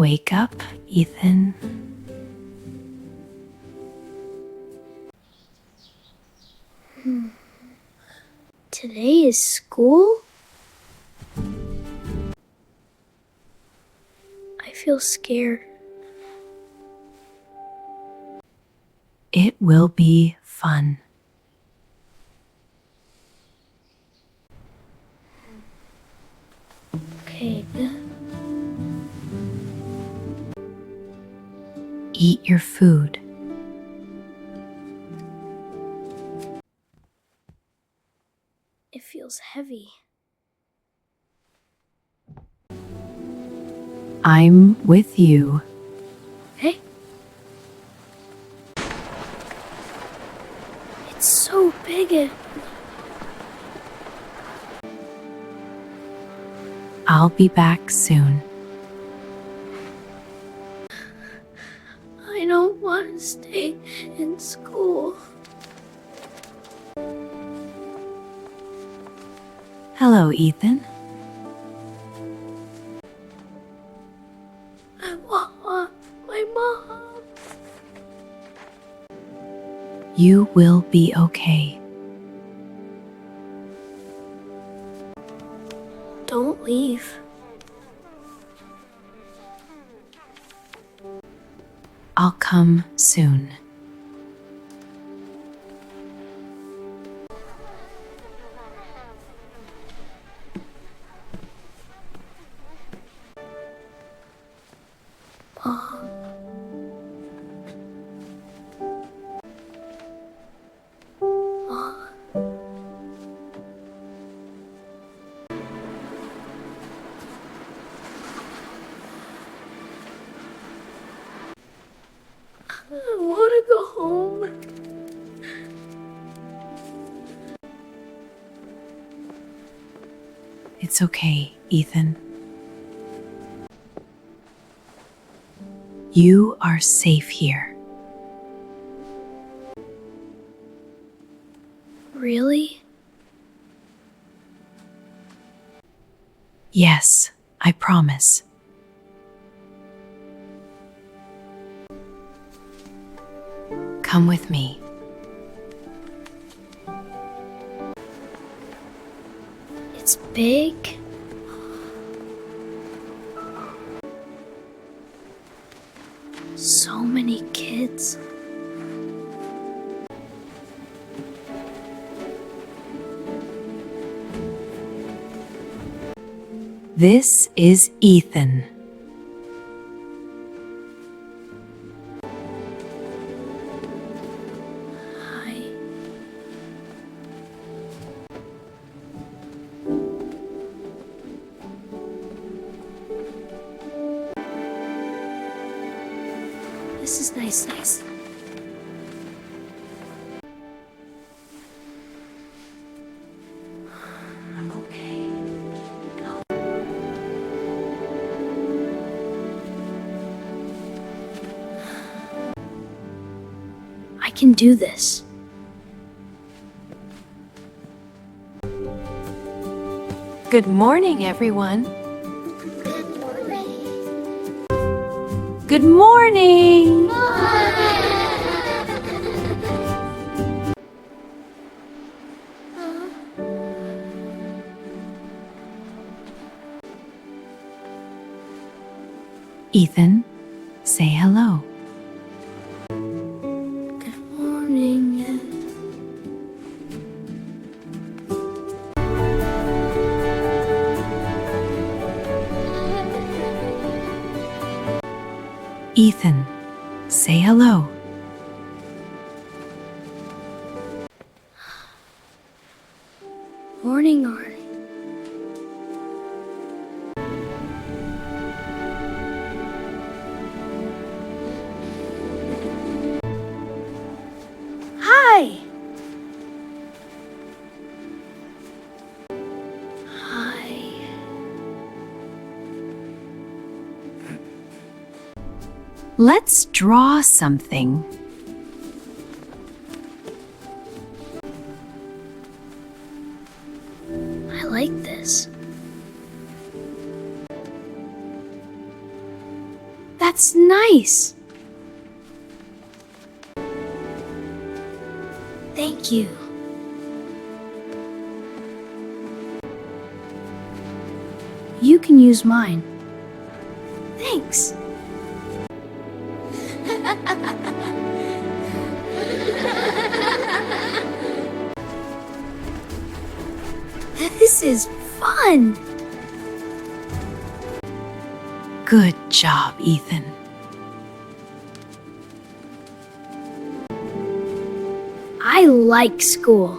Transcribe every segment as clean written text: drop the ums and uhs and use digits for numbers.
Wake up, Ethan. Today is school? I feel scared. It will be fun. Okay. Eat your food. It feels heavy. I'm with you. Hey? It's so big. I'll be back soon. I don't want to stay in school. Hello, Ethan. I want my mom. You will be okay. Don't leave. I'll come soon. Mom. Mom. I want to go home. It's okay, Ethan. You are safe here. Really? Yes, I promise. Come with me. It's big. So many kids. This is Ethan. Hi. This is nice. I'm okay. I can do this. Good morning, everyone. Good morning. Ethan, say hello. Good morning. Ethan, say hello. Morning, Arnie. Hi. Hi. Let's draw something. I like this. That's nice. Thank you. You can use mine. Thanks. This is fun. Good job, Ethan. I like school.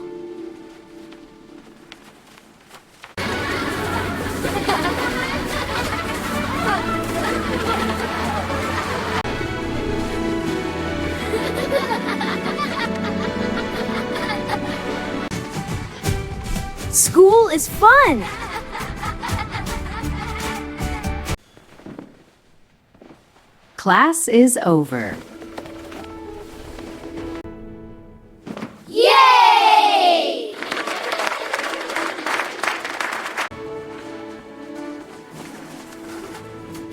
School is fun. Class is over. Yay!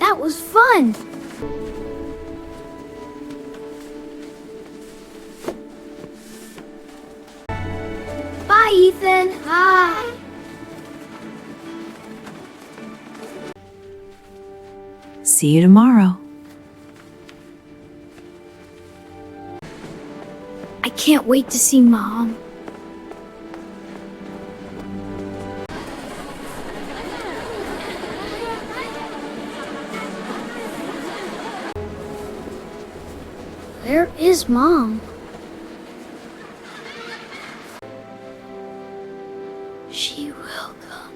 That was fun. Bye, Ethan. Bye. See you tomorrow. I can't wait to see Mom. Where is Mom? She will come.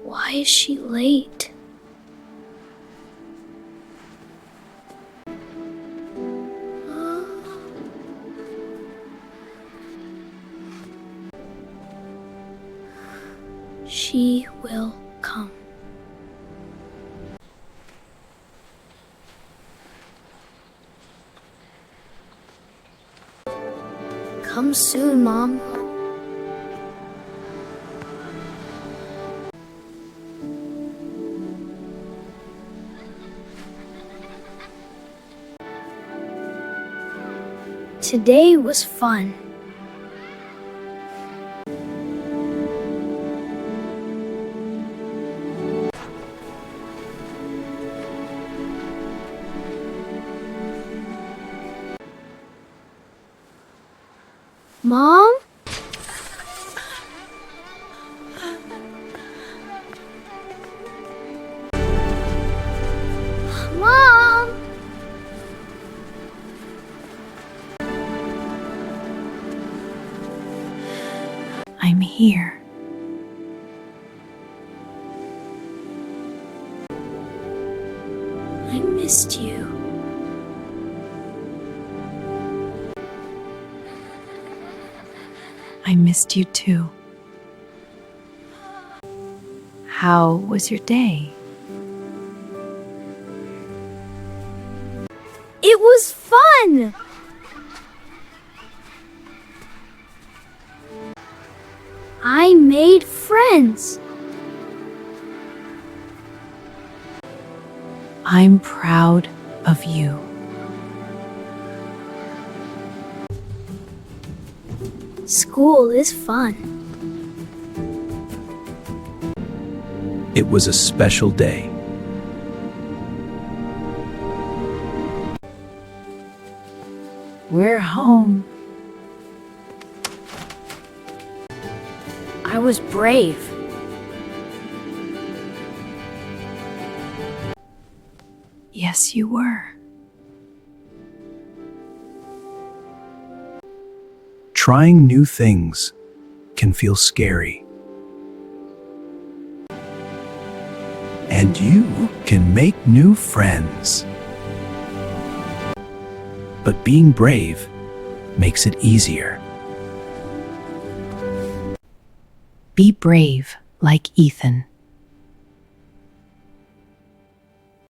Why is she late? She will come. Come soon, Mom. Today was fun. Mom? Mom? I'm here. I missed you. I missed you too. How was your day? It was fun! I made friends. I'm proud of you. School is fun. It was a special day. We're home. I was brave. Yes, you were. Trying new things can feel scary. And you can make new friends. But being brave makes it easier. Be brave like Ethan.